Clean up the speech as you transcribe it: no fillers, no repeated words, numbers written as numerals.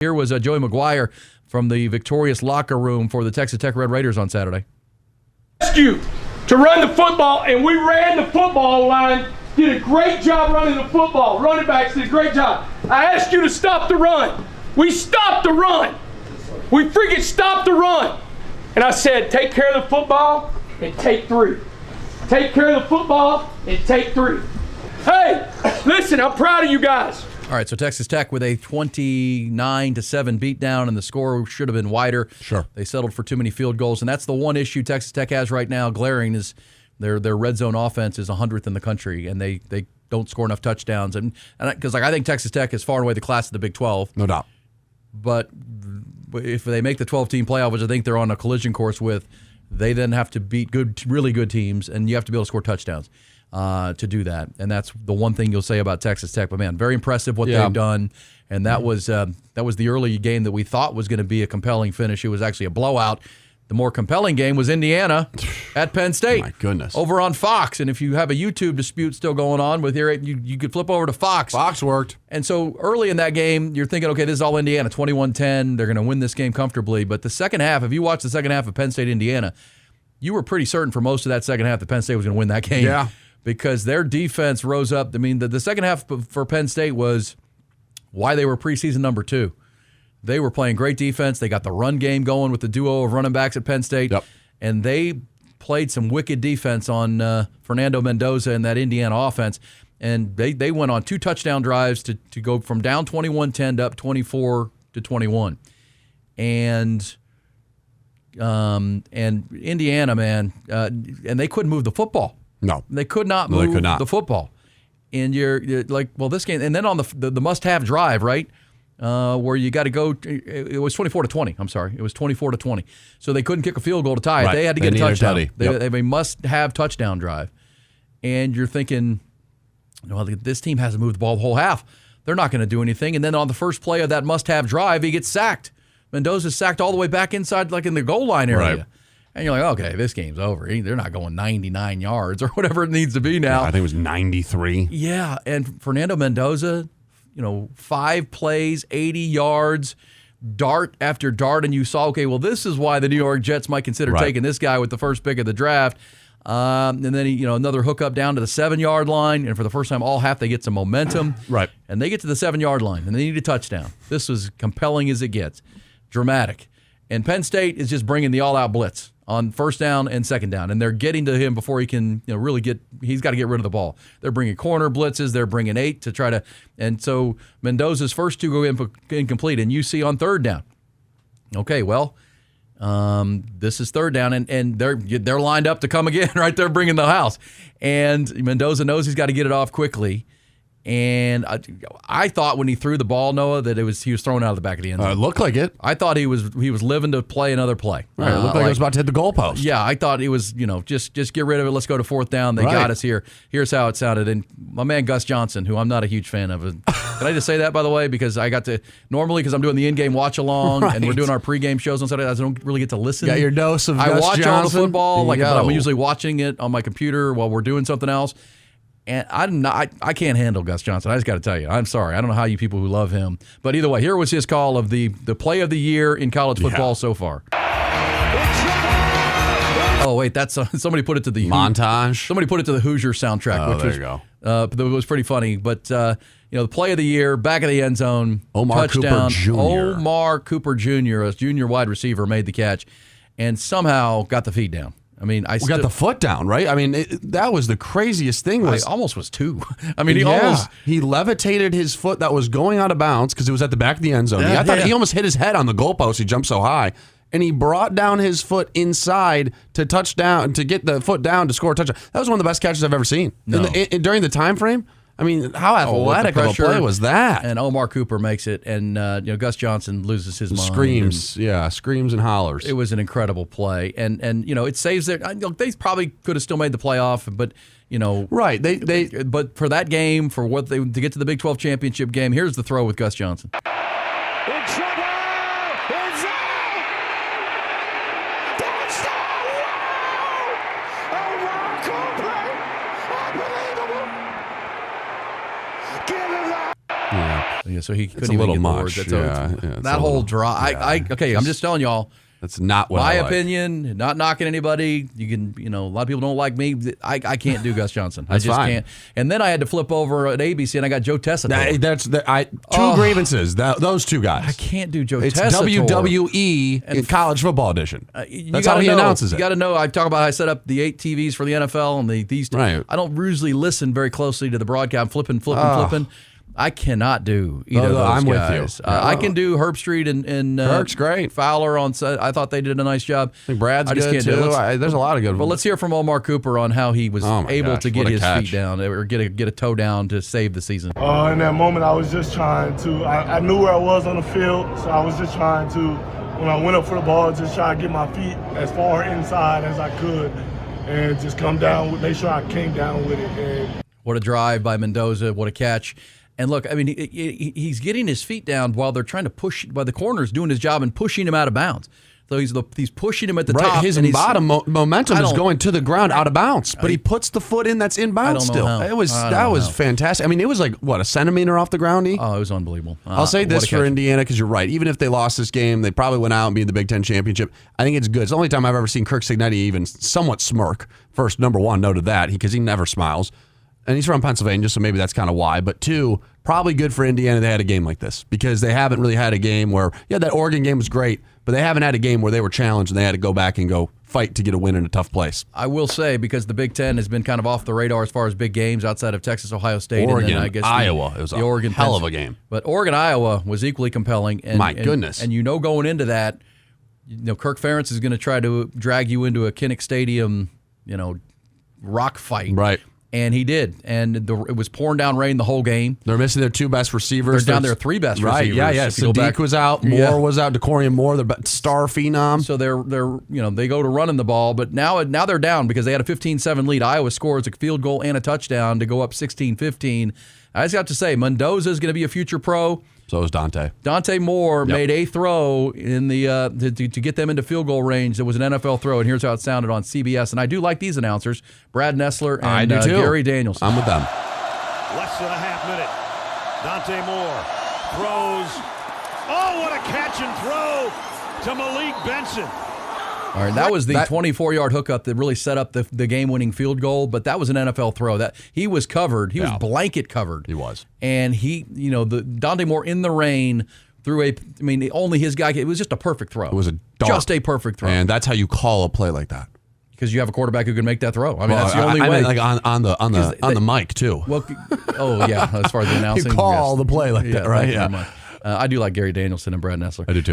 Here was Joey McGuire from the victorious locker room for the Texas Tech Red Raiders on Saturday. Asked you to run the football, and we ran the football line, did a great job running the football. Running backs did a great job. I asked you to stop the run. We stopped the run. We freaking stopped the run. And I said, take care of the football and take 3. Take care of the football and take 3. Hey, listen, I'm proud of you guys. All right, so Texas Tech with a 29-7 beatdown, and the score should have been wider. Sure. They settled for too many field goals, and that's the one issue Texas Tech has right now, glaring, is their red zone offense is 100th in the country, and they don't score enough touchdowns. And because I think Texas Tech is far and away the class of the Big 12. No doubt. But if they make the 12-team playoff, which I think they're on a collision course with, they then have to beat really good teams, and you have to be able to score touchdowns to do that. And that's the one thing you'll say about Texas Tech. But, man, very impressive what they've done. And that was the early game that we thought was going to be a compelling finish. It was actually a blowout. The more compelling game was Indiana at Penn State. My goodness. Over on Fox. And if you have a YouTube dispute still going on with here, you could flip over to Fox. Fox worked. And so early in that game, you're thinking, okay, this is all Indiana, 21-10. They're going to win this game comfortably. But the second half, if you watch the second half of Penn State, Indiana, you were pretty certain for most of that second half that Penn State was going to win that game. Yeah. Because their defense rose up. I mean, the second half for Penn State was why they were preseason number 2. They were playing great defense. They got the run game going with the duo of running backs at Penn State. Yep. And they played some wicked defense on Fernando Mendoza and that Indiana offense. And they went on 2 touchdown drives to go from down 21-10 to up 24-21. And Indiana, man, and they couldn't move the football. No. They could not move the football. And you're like, well, this game, and then on the must-have drive, right, where you got to go, it was 24-20. I'm sorry. It was 24-20. So they couldn't kick a field goal to tie it. Right. They had to get a touchdown. They have a must-have touchdown drive. And you're thinking, well, this team hasn't moved the ball the whole half. They're not going to do anything. And then on the first play of that must-have drive, he gets sacked. Mendoza's sacked all the way back inside, like in the goal line area. Right. And you're like, okay, this game's over. They're not going 99 yards or whatever it needs to be now. Yeah, I think it was 93. Yeah, and Fernando Mendoza, 5 plays, 80 yards, dart after dart, and you saw, okay, well, this is why the New York Jets might consider taking this guy with the first pick of the draft. And then he, another hookup down to the 7-yard line, and for the first time all half they get some momentum. Right. And they get to the 7-yard line, and they need a touchdown. This was compelling as it gets, dramatic. And Penn State is just bringing the all-out blitz on first down and second down, and they're getting to him before he can really he's got to get rid of the ball. They're bringing corner blitzes. They're bringing 8 to try to, and so Mendoza's first 2 go incomplete, and you see on third down. Okay, well, this is third down, and they're lined up to come again, right? They're bringing the house, and Mendoza knows he's got to get it off quickly. And I thought when he threw the ball, Noah, that he was thrown out of the back of the end zone. It looked like it. I thought he was living to play another play. Right, it looked like he was about to hit the goalpost. Yeah, I thought he was, just get rid of it. Let's go to fourth down. They got us here. Here's how it sounded. And my man Gus Johnson, who I'm not a huge fan of. Can I just say that, by the way? Because I got to, normally because I'm doing the in-game watch-along and we're doing our pregame shows on Saturdays, I don't really get to listen. Got your dose of Gus Johnson. I watch all the football, but I'm usually watching it on my computer while we're doing something else. And I can't handle Gus Johnson. I just got to tell you. I'm sorry. I don't know how you people who love him. But either way, here was his call of the play of the year in college football so far. Oh, wait. That's somebody put it to the montage. Somebody put it to the Hoosier soundtrack. Which there was, you go. That was pretty funny. But, the play of the year, back of the end zone, Omar touchdown. Cooper Jr. Omar Cooper Jr., a junior wide receiver, made the catch and somehow got the feet down. I mean, we got the foot down, right? I mean, that was the craziest thing. I almost was 2. I mean, he levitated his foot that was going out of bounds because it was at the back of the end zone. I thought he almost hit his head on the goalpost. He jumped so high, and he brought down his foot inside to touchdown to get the foot down to score a touchdown. That was one of the best catches I've ever seen during the time frame. I mean, how athletic of a play was that? And Omar Cooper makes it, and Gus Johnson loses his mind. Screams and hollers. It was an incredible play, and it saves their. They probably could have still made the playoff, but right. But for that game, for what to get to the Big 12 championship game, here's the throw with Gus Johnson. In trouble! It's out! Touchdown! Wow! Omar Cooper! Unbelievable! Give him that! Yeah. Yeah, so he couldn't It's a even little get the much. words. That's Yeah, it's that a whole little- draw. yeah. Okay, I'm just telling y'all. That's not what My I like. opinion, not knocking anybody. You can, a lot of people don't like me. I can't do Gus Johnson. I That's just fine. can't. And then I had to flip over at ABC, and I got Joe Tessitore. Two grievances. Those two guys. I can't do Joe It's Tessitore. WWE in college football edition. You That's gotta how he know. announces You it. got to know. I talk about how I set up the 8 TVs for the NFL and these. Right. I don't usually listen very closely to the broadcast. I'm flipping. I cannot do either of those I'm with guys. you. I can do Herb Street and Kirk's great. Fowler on set. I thought they did a nice job. I think Brad's I just good can't do too. it. There's a lot of good But ones. let's hear from Omar Cooper on how he was Oh my able gosh, to get what a his catch. feet down or get a toe down to save the season. In that moment, I was just trying to. I knew where I was on the field, so I was just trying to. When I went up for the ball, just try to get my feet as far inside as I could, and just come down. Make sure I came down with it. And What a drive by Mendoza. What a catch. And look, I mean, he's getting his feet down while they're trying to push, while the corner's doing his job and pushing him out of bounds. So he's pushing him at the top. His and bottom momentum I is don't- going to the ground out of bounds, but he puts the foot in that's in bounds I don't know still. how. That was fantastic. I mean, it was like what, a centimeter off the ground. Oh, it was unbelievable. I'll say What this a for catch. Indiana, because you're right. Even if they lost this game, they probably went out and beat the Big Ten championship. I think it's good. It's the only time I've ever seen Kirk Cignetti even somewhat smirk. First, number one, noted that because he never smiles. And he's from Pennsylvania, so maybe that's kind of why. But two, probably good for Indiana they had a game like this because they haven't really had a game where, that Oregon game was great, but they haven't had a game where they were challenged and they had to go back and go fight to get a win in a tough place. I will say, because the Big Ten has been kind of off the radar as far as big games outside of Texas, Ohio State, Oregon, and then I guess Iowa. It was the a Oregon hell of a game. But Oregon, Iowa was equally compelling. And, My goodness. And going into that, Kirk Ferentz is going to try to drag you into a Kinnick Stadium, rock fight. Right. And he did. And it was pouring down rain the whole game. They're missing their two best receivers. They're down their three best right, receivers. Yeah. If you go back- Sadiq was out. Moore was out. DeCorian Moore, the star phenom. So they're they go to running the ball, but now they're down because they had a 15-7 lead. Iowa scores a field goal and a touchdown to go up 16-15. I just have to say, Mendoza is going to be a future pro. So is Dante. Dante Moore made a throw in the to get them into field goal range. It was an NFL throw, and here's how it sounded on CBS. And I do like these announcers, Brad Nessler and I do too. Gary Danielson. I'm with them. Less than a half minute. Dante Moore throws. Oh, what a catch and throw to Malik Benson. All right, that was the 24-yard hookup that really set up the game-winning field goal, but that was an NFL throw. That he was covered. He was blanket covered. He was. And the Dante Moore in the rain threw only his guy. It was just a perfect throw. It was just a perfect throw. And that's how you call a play like that. Because you have a quarterback who can make that throw. I mean, that's the only way. Like on the mic too. Well, as far as the announcing. You call the play like that, right? thank you very much. I do like Gary Danielson and Brad Nessler. I do too.